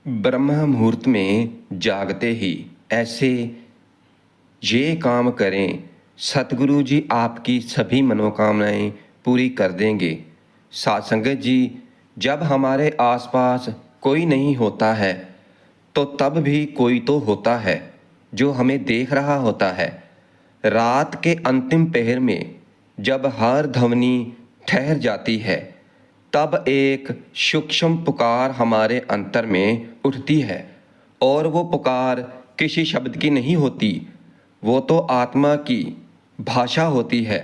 ब्रह्म मुहूर्त में जागते ही ऐसे ये काम करें, सतगुरु जी आपकी सभी मनोकामनाएं पूरी कर देंगे। साथ संगत जी, जब हमारे आसपास कोई नहीं होता है तो तब भी कोई तो होता है जो हमें देख रहा होता है। रात के अंतिम पहर में जब हर ध्वनि ठहर जाती है तब एक सूक्ष्म पुकार हमारे अंतर में उठती है, और वो पुकार किसी शब्द की नहीं होती, वो तो आत्मा की भाषा होती है।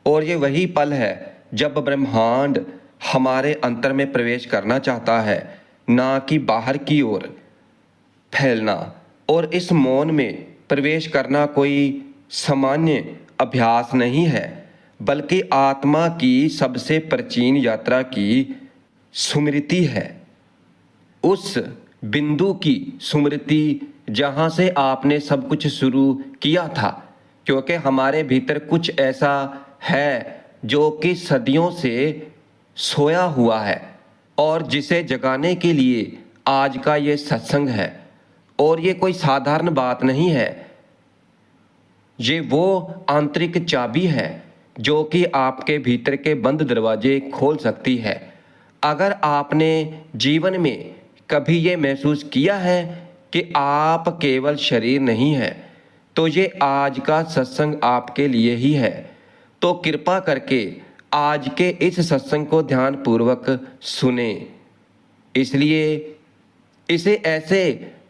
और ये वही पल है जब ब्रह्मांड हमारे अंतर में प्रवेश करना चाहता है, ना कि बाहर की ओर फैलना। और इस मौन में प्रवेश करना कोई सामान्य अभ्यास नहीं है, बल्कि आत्मा की सबसे प्राचीन यात्रा की स्मृति है। उस बिंदु की स्मृति जहाँ से आपने सब कुछ शुरू किया था, क्योंकि हमारे भीतर कुछ ऐसा है जो कि सदियों से सोया हुआ है और जिसे जगाने के लिए आज का ये सत्संग है। और ये कोई साधारण बात नहीं है, ये वो आंतरिक चाबी है जो कि आपके भीतर के बंद दरवाजे खोल सकती है। अगर आपने जीवन में कभी ये महसूस किया है कि आप केवल शरीर नहीं हैं, तो ये आज का सत्संग आपके लिए ही है। तो कृपा करके आज के इस सत्संग को ध्यानपूर्वक सुने। इसलिए इसे ऐसे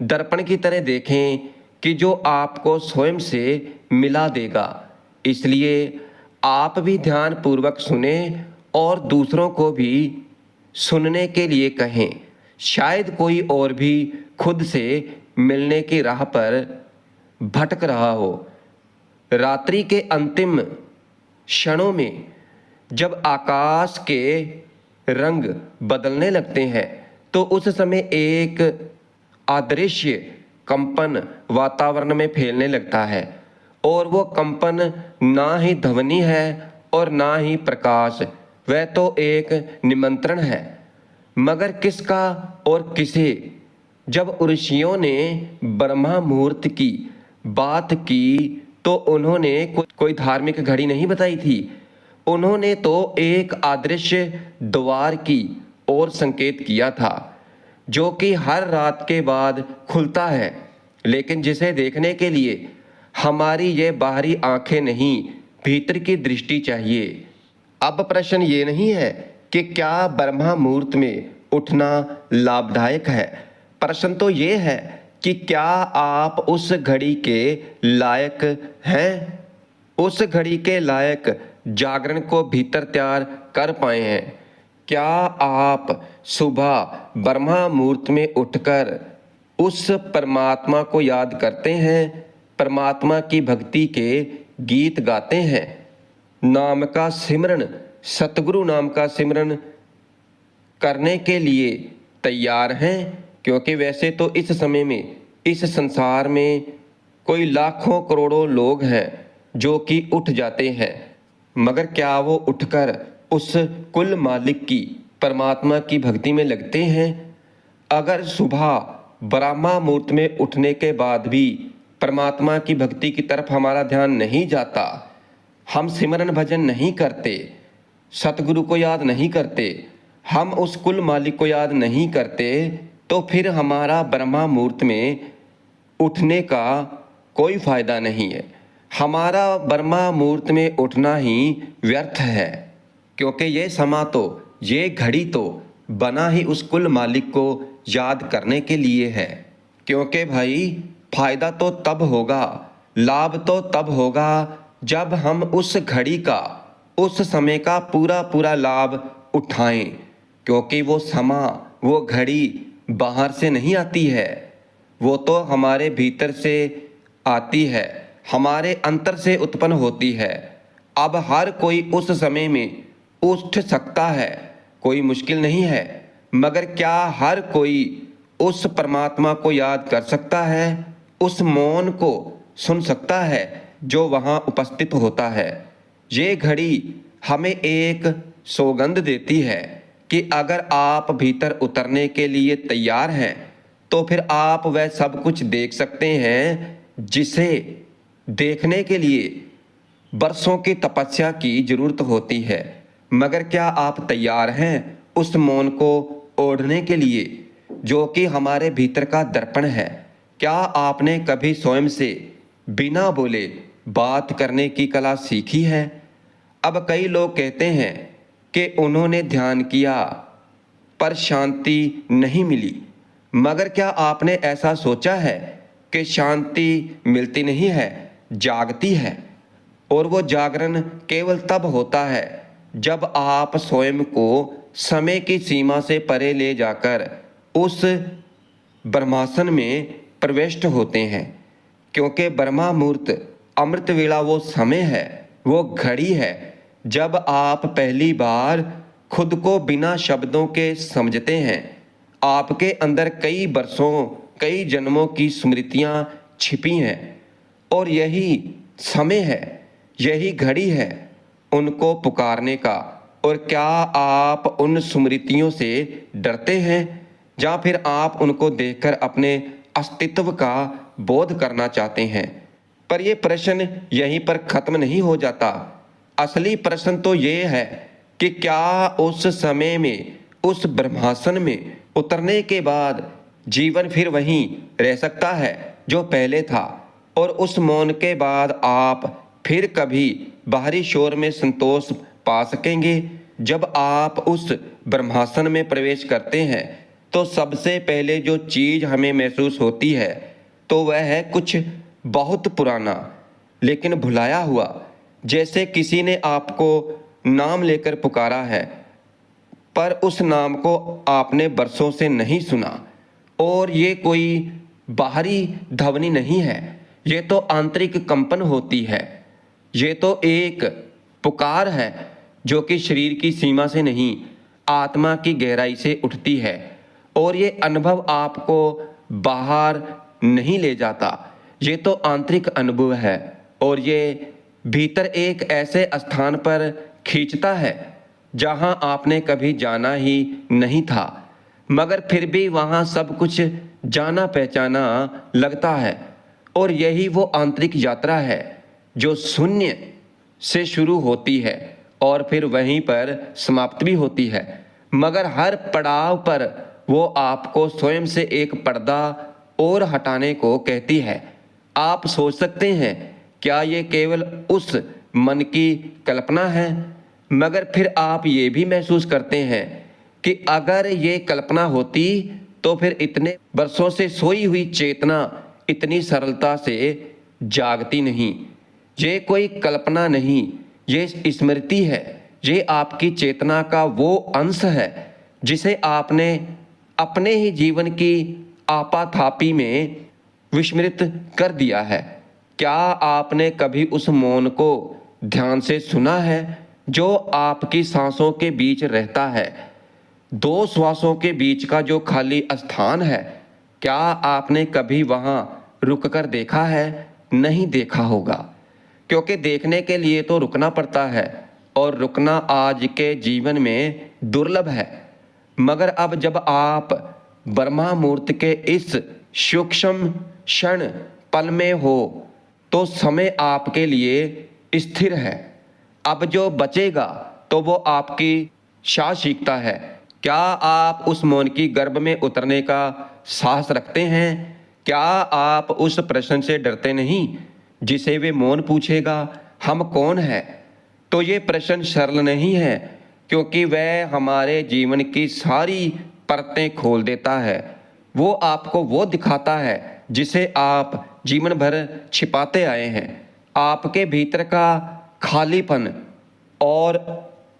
दर्पण की तरह देखें कि जो आपको स्वयं से मिला देगा। इसलिए आप भी ध्यानपूर्वक सुने और दूसरों को भी सुनने के लिए कहें। शायद कोई और भी खुद से मिलने की राह पर भटक रहा हो। रात्रि के अंतिम क्षणों में जब आकाश के रंग बदलने लगते हैं तो उस समय एक अदृश्य कंपन वातावरण में फैलने लगता है, और वो कंपन ना ही ध्वनि है और ना ही प्रकाश, वह तो एक निमंत्रण है। मगर किसका और किसे? जब ऋषियों ने ब्रह्म मुहूर्त की बात की तो उन्होंने कोई धार्मिक घड़ी नहीं बताई थी, उन्होंने तो एक अदृश्य द्वार की ओर संकेत किया था जो कि हर रात के बाद खुलता है, लेकिन जिसे देखने के लिए हमारी ये बाहरी आंखें नहीं, भीतर की दृष्टि चाहिए। अब प्रश्न ये नहीं है कि क्या ब्रह्म मुहूर्त में उठना लाभदायक है। प्रश्न तो ये है कि क्या आप उस घड़ी के लायक हैं, उस घड़ी के लायक जागरण को भीतर तैयार कर पाए हैं। क्या आप सुबह ब्रह्म मुहूर्त में उठकर उस परमात्मा को याद करते हैं, परमात्मा की भक्ति के गीत गाते हैं, नाम का सिमरन, सतगुरु नाम का सिमरन करने के लिए तैयार हैं? क्योंकि वैसे तो इस समय में इस संसार में कोई लाखों करोड़ों लोग हैं जो कि उठ जाते हैं, मगर क्या वो उठकर उस कुल मालिक की परमात्मा की भक्ति में लगते हैं? अगर सुबह ब्रह्म मुहूर्त में उठने के बाद भी परमात्मा की भक्ति की तरफ हमारा ध्यान नहीं जाता, हम सिमरन भजन नहीं करते, सतगुरु को याद नहीं करते, हम उस कुल मालिक को याद नहीं करते, तो फिर हमारा ब्रह्म मुहूर्त में उठने का कोई फायदा नहीं है। हमारा ब्रह्म मुहूर्त में उठना ही व्यर्थ है, क्योंकि ये समा तो, ये घड़ी तो बना ही उस कुल मालिक को याद करने के लिए है। क्योंकि भाई फायदा तो तब होगा, लाभ तो तब होगा जब हम उस घड़ी का, उस समय का पूरा पूरा लाभ उठाएं। क्योंकि वो समा, वो घड़ी बाहर से नहीं आती है, वो तो हमारे भीतर से आती है, हमारे अंतर से उत्पन्न होती है। अब हर कोई उस समय में उठ सकता है, कोई मुश्किल नहीं है, मगर क्या हर कोई उस परमात्मा को याद कर सकता है, उस मौन को सुन सकता है जो वहाँ उपस्थित होता है? ये घड़ी हमें एक सौगंध देती है कि अगर आप भीतर उतरने के लिए तैयार हैं तो फिर आप वह सब कुछ देख सकते हैं जिसे देखने के लिए बरसों की तपस्या की जरूरत होती है। मगर क्या आप तैयार हैं उस मौन को ओढ़ने के लिए जो कि हमारे भीतर का दर्पण है? क्या आपने कभी स्वयं से बिना बोले बात करने की कला सीखी है? अब कई लोग कहते हैं कि उन्होंने ध्यान किया पर शांति नहीं मिली। मगर क्या आपने ऐसा सोचा है कि शांति मिलती नहीं है, जागती है? और वो जागरण केवल तब होता है जब आप स्वयं को समय की सीमा से परे ले जाकर उस ब्रह्मासन में प्रविष्ट होते हैं। क्योंकि ब्रह्मा मुहूर्त अमृत वेला वो समय है, वो घड़ी है जब आप पहली बार खुद को बिना शब्दों के समझते हैं। आपके अंदर कई बरसों, कई जन्मों की स्मृतियां छिपी हैं और यही समय है, यही घड़ी है उनको पुकारने का। और क्या आप उन स्मृतियों से डरते हैं या फिर आप उनको देखकर अपने अस्तित्व का बोध करना चाहते हैं? पर यह प्रश्न यहीं पर खत्म नहीं हो जाता। असली प्रश्न तो ये है कि क्या उस समय में, उस ब्रह्मासन में उतरने के बाद जीवन फिर वहीं रह सकता है जो पहले था? और उस मौन के बाद आप फिर कभी बाहरी शोर में संतोष पा सकेंगे? जब आप उस ब्रह्मासन में प्रवेश करते हैं तो सबसे पहले जो चीज हमें महसूस होती है तो वह है कुछ बहुत पुराना लेकिन भुलाया हुआ। जैसे किसी ने आपको नाम लेकर पुकारा है पर उस नाम को आपने बरसों से नहीं सुना। और ये कोई बाहरी ध्वनि नहीं है, ये तो आंतरिक कंपन होती है। ये तो एक पुकार है जो कि शरीर की सीमा से नहीं, आत्मा की गहराई से उठती है। और ये अनुभव आपको बाहर नहीं ले जाता, ये तो आंतरिक अनुभव है और ये भीतर एक ऐसे स्थान पर खींचता है जहां आपने कभी जाना ही नहीं था, मगर फिर भी वहां सब कुछ जाना पहचाना लगता है। और यही वो आंतरिक यात्रा है जो शून्य से शुरू होती है और फिर वहीं पर समाप्त भी होती है। मगर हर पड़ाव पर वो आपको स्वयं से एक पर्दा और हटाने को कहती है। आप सोच सकते हैं क्या ये केवल उस मन की कल्पना है? मगर फिर आप ये भी महसूस करते हैं कि अगर ये कल्पना होती तो फिर इतने वर्षों से सोई हुई चेतना इतनी सरलता से जागती नहीं। ये कोई कल्पना नहीं, ये स्मृति है। ये आपकी चेतना का वो अंश है जिसे आपने अपने ही जीवन की आपाधापी में विस्मृत कर दिया है। क्या आपने कभी उस मौन को ध्यान से सुना है जो आपकी सांसों के बीच रहता है? दो श्वासों के बीच का जो खाली स्थान है, क्या आपने कभी वहां रुककर देखा है? नहीं देखा होगा, क्योंकि देखने के लिए तो रुकना पड़ता है और रुकना आज के जीवन में दुर्लभ है। मगर अब जब आप ब्रह्मा मुहूर्त के इस सूक्ष्म क्षण पल में हो तो समय आपके लिए स्थिर है। अब जो बचेगा तो वो आपकी साहसिकता है। क्या आप उस मौन की गर्भ में उतरने का साहस रखते हैं? क्या आप उस प्रश्न से डरते नहीं जिसे वे मौन पूछेगा, हम कौन हैं? तो ये प्रश्न सरल नहीं है, क्योंकि वह हमारे जीवन की सारी परतें खोल देता है। वो आपको वो दिखाता है जिसे आप जीवन भर छिपाते आए हैं। आपके भीतर का खालीपन और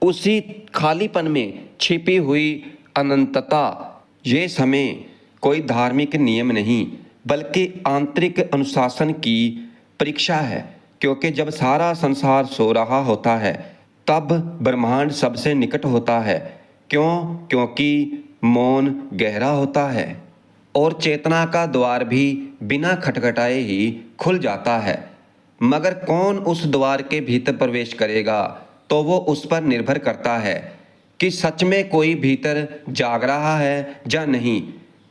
उसी खालीपन में छिपी हुई अनंतता। ये समय कोई धार्मिक नियम नहीं बल्कि आंतरिक अनुशासन की परीक्षा है। क्योंकि जब सारा संसार सो रहा होता है तब ब्रह्मांड सबसे निकट होता है। क्यों? क्योंकि मौन गहरा होता है और चेतना का द्वार भी बिना खटखटाए ही खुल जाता है। मगर कौन उस द्वार के भीतर प्रवेश करेगा तो वो उस पर निर्भर करता है कि सच में कोई भीतर जाग रहा है या नहीं।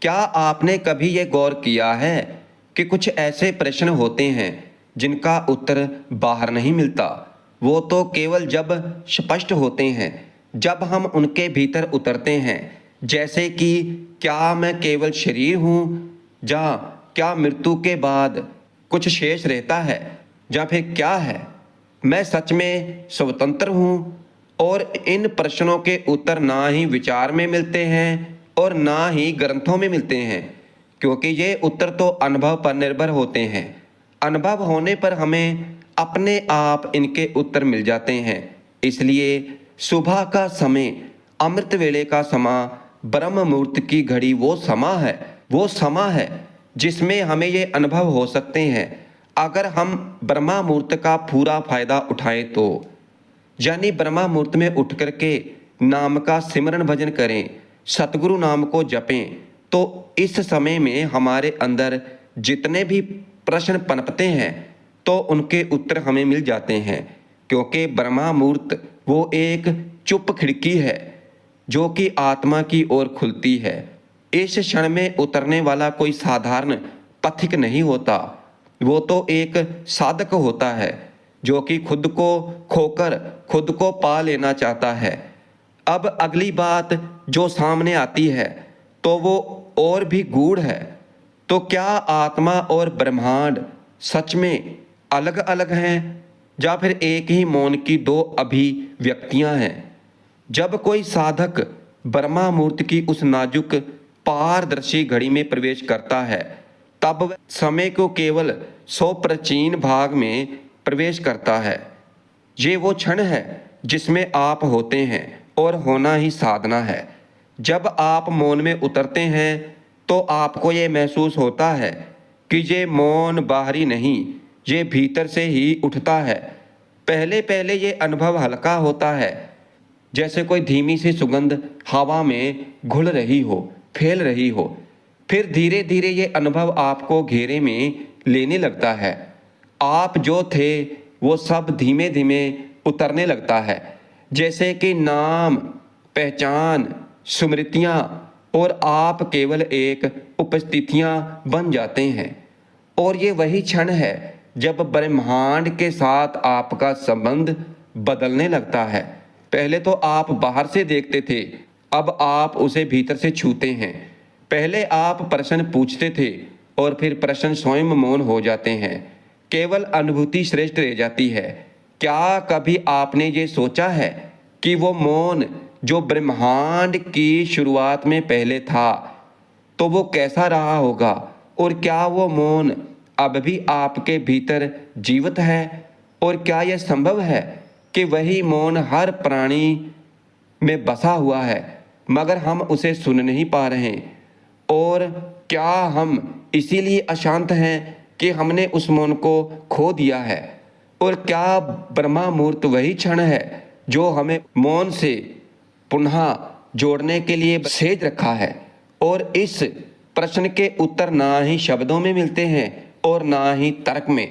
क्या आपने कभी ये गौर किया है कि कुछ ऐसे प्रश्न होते हैं जिनका उत्तर बाहर नहीं मिलता? वो तो केवल जब स्पष्ट होते हैं, जब हम उनके भीतर उतरते हैं। जैसे कि क्या मैं केवल शरीर हूँ, या क्या मृत्यु के बाद कुछ शेष रहता है, या फिर क्या है मैं सच में स्वतंत्र हूँ? और इन प्रश्नों के उत्तर ना ही विचार में मिलते हैं और ना ही ग्रंथों में मिलते हैं, क्योंकि ये उत्तर तो अनुभव पर निर्भर होते हैं। अनुभव होने पर हमें अपने आप इनके उत्तर मिल जाते हैं। इसलिए सुबह का समय, अमृत वेले का समय, ब्रह्म मुहूर्त की घड़ी वो समय है जिसमें हमें ये अनुभव हो सकते हैं, अगर हम ब्रह्म मुहूर्त का पूरा फायदा उठाएं तो। यानी ब्रह्म मुहूर्त में उठ करके नाम का सिमरन भजन करें, सतगुरु नाम को जपें, तो इस समय में हमारे अंदर जितने भी प्रश्न पनपते हैं तो उनके उत्तर हमें मिल जाते हैं। क्योंकि ब्रह्म मुहूर्त वो एक चुप खिड़की है जो कि आत्मा की ओर खुलती है। इस क्षण में उतरने वाला कोई साधारण पथिक नहीं होता, वो तो एक साधक होता है जो कि खुद को खोकर खुद को पा लेना चाहता है। अब अगली बात जो सामने आती है तो वो और भी गूढ़ है। तो क्या आत्मा और ब्रह्मांड सच में अलग अलग हैं, या फिर एक ही मौन की दो अभिव्यक्तियां हैं? जब कोई साधक ब्रह्म मुहूर्त की उस नाजुक पारदर्शी घड़ी में प्रवेश करता है, तब वह समय को केवल 100 प्राचीन भाग में प्रवेश करता है। ये वो क्षण है जिसमें आप होते हैं और होना ही साधना है। जब आप मौन में उतरते हैं तो आपको ये महसूस होता है कि ये मौन बाहरी नहीं, ये भीतर से ही उठता है। पहले पहले ये अनुभव हल्का होता है, जैसे कोई धीमी सी सुगंध हवा में घुल रही हो, फैल रही हो। फिर धीरे धीरे ये अनुभव आपको घेरे में लेने लगता है। आप जो थे वो सब धीमे धीमे उतरने लगता है, जैसे कि नाम, पहचान, स्मृतियाँ और आप केवल एक उपस्थितियाँ बन जाते हैं। और ये वही क्षण है जब ब्रह्मांड के साथ आपका संबंध बदलने लगता है। पहले तो आप बाहर से देखते थे, अब आप उसे भीतर से छूते हैं। पहले आप प्रश्न पूछते थे और फिर प्रश्न स्वयं मौन हो जाते हैं। केवल अनुभूति श्रेष्ठ रह जाती है। क्या कभी आपने ये सोचा है कि वो मौन जो ब्रह्मांड की शुरुआत में पहले था, तो वो कैसा रहा होगा? और क्या वो मौन अब भी आपके भीतर जीवित है? और क्या यह संभव है कि वही मौन हर प्राणी में बसा हुआ है, मगर हम उसे सुन नहीं पा रहे? और क्या हम इसीलिए अशांत हैं कि हमने उस मौन को खो दिया है? और क्या ब्रह्म मुहूर्त वही क्षण है जो हमें मौन से पुनः जोड़ने के लिए सेज रखा है? और इस प्रश्न के उत्तर ना ही शब्दों में मिलते हैं और ना ही तर्क में।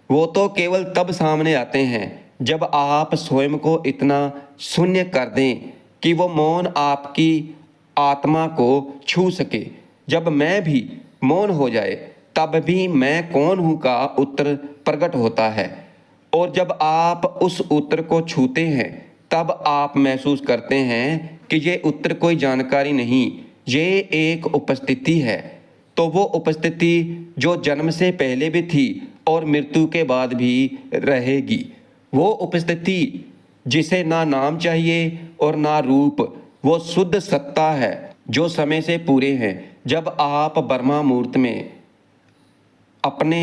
वो तो केवल तब सामने आते हैं जब आप स्वयं को इतना शून्य कर दें कि वो मौन आपकी आत्मा को छू सके। जब मैं भी मौन हो जाए तब भी मैं कौन हूँ का उत्तर प्रकट होता है। और जब आप उस उत्तर को छूते हैं तब आप महसूस करते हैं कि ये उत्तर कोई जानकारी नहीं, ये एक उपस्थिति है। तो वो उपस्थिति जो जन्म से पहले भी थी और मृत्यु के बाद भी रहेगी। वो उपस्थिति जिसे ना नाम चाहिए और ना रूप, वो शुद्ध सत्ता है जो समय से पूरे हैं। जब आप ब्रह्म मुहूर्त में अपने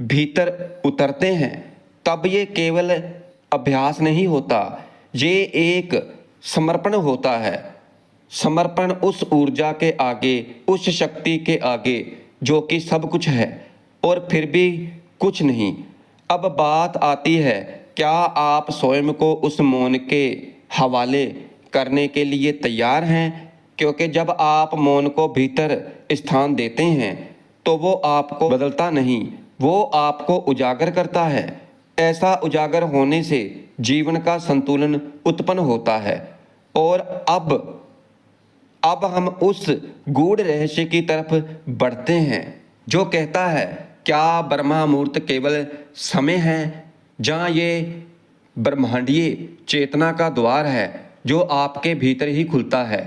भीतर उतरते हैं तब ये केवल अभ्यास नहीं होता, ये एक समर्पण होता है। समर्पण उस ऊर्जा के आगे, उस शक्ति के आगे जो कि सब कुछ है और फिर भी कुछ नहीं। अब बात आती है, क्या आप स्वयं को उस मौन के हवाले करने के लिए तैयार हैं? क्योंकि जब आप मौन को भीतर स्थान देते हैं तो वो आपको बदलता नहीं, वो आपको उजागर करता है। ऐसा उजागर होने से जीवन का संतुलन उत्पन्न होता है। और अब अब हम उस गूढ़ रहस्य की तरफ बढ़ते हैं जो कहता है, क्या ब्रह्मा मुहूर्त केवल समय है, जहाँ ये ब्रह्मांडीय चेतना का द्वार है जो आपके भीतर ही खुलता है।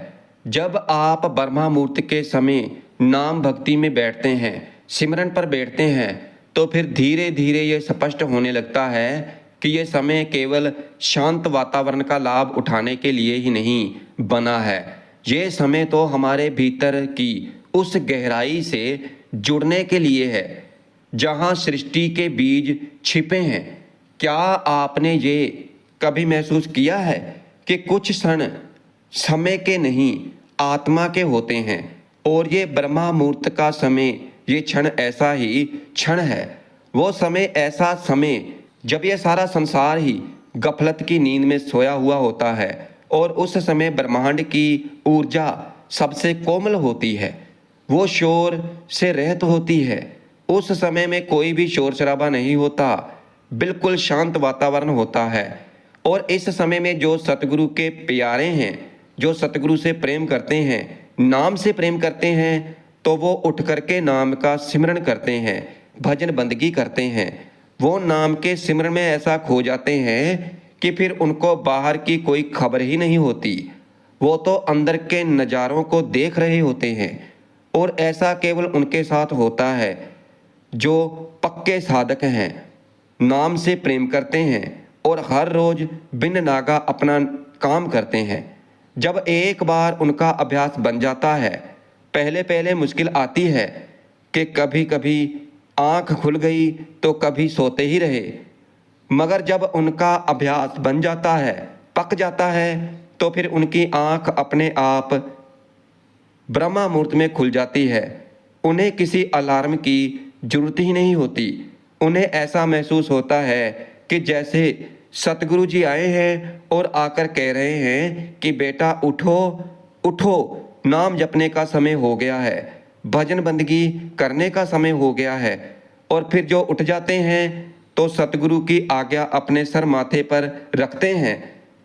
जब आप ब्रह्मा मुहूर्त के समय नाम भक्ति में बैठते हैं, सिमरन पर बैठते हैं, तो फिर धीरे धीरे ये स्पष्ट होने लगता है कि ये समय केवल शांत वातावरण का लाभ उठाने के लिए ही नहीं बना है। ये समय तो हमारे भीतर की उस गहराई से जुड़ने के लिए है जहाँ सृष्टि के बीज छिपे हैं। क्या आपने ये कभी महसूस किया है कि कुछ क्षण समय के नहीं आत्मा के होते हैं, और ये ब्रह्मा मुहूर्त का समय, ये क्षण ऐसा ही क्षण है। वो समय ऐसा समय जब ये सारा संसार ही गफलत की नींद में सोया हुआ होता है, और उस समय ब्रह्मांड की ऊर्जा सबसे कोमल होती है, वो शोर से रहित होती है। उस समय में कोई भी शोर शराबा नहीं होता, बिल्कुल शांत वातावरण होता है। और इस समय में जो सतगुरु के प्यारे हैं, जो सतगुरु से प्रेम करते हैं, नाम से प्रेम करते हैं, तो वो उठ करके नाम का सिमरन करते हैं, भजन बंदगी करते हैं। वो नाम के सिमरन में ऐसा खो जाते हैं कि फिर उनको बाहर की कोई खबर ही नहीं होती। वो तो अंदर के नज़ारों को देख रहे होते हैं। और ऐसा केवल उनके साथ होता है जो पक्के साधक हैं, नाम से प्रेम करते हैं और हर रोज बिन नागा अपना काम करते हैं। जब एक बार उनका अभ्यास बन जाता है, पहले पहले मुश्किल आती है कि कभी कभी आँख खुल गई तो कभी सोते ही रहे, मगर जब उनका अभ्यास बन जाता है, पक जाता है, तो फिर उनकी आँख अपने आप ब्रह्मा मुहूर्त में खुल जाती है। उन्हें किसी अलार्म की जरूरत ही नहीं होती। उन्हें ऐसा महसूस होता है कि जैसे सतगुरु जी आए हैं और आकर कह रहे हैं कि बेटा उठो उठो, नाम जपने का समय हो गया है, भजन बंदगी करने का समय हो गया है। और फिर जो उठ जाते हैं तो सतगुरु की आज्ञा अपने सर माथे पर रखते हैं,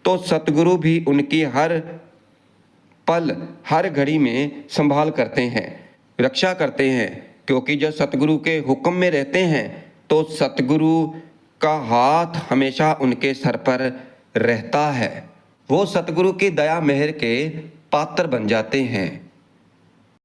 तो सतगुरु भी उनकी हर पल हर घड़ी में संभाल करते हैं, रक्षा करते हैं। क्योंकि जब सतगुरु के हुक्म में रहते हैं तो सतगुरु का हाथ हमेशा उनके सर पर रहता है। वो सतगुरु की दया मेहर के पात्र बन जाते हैं।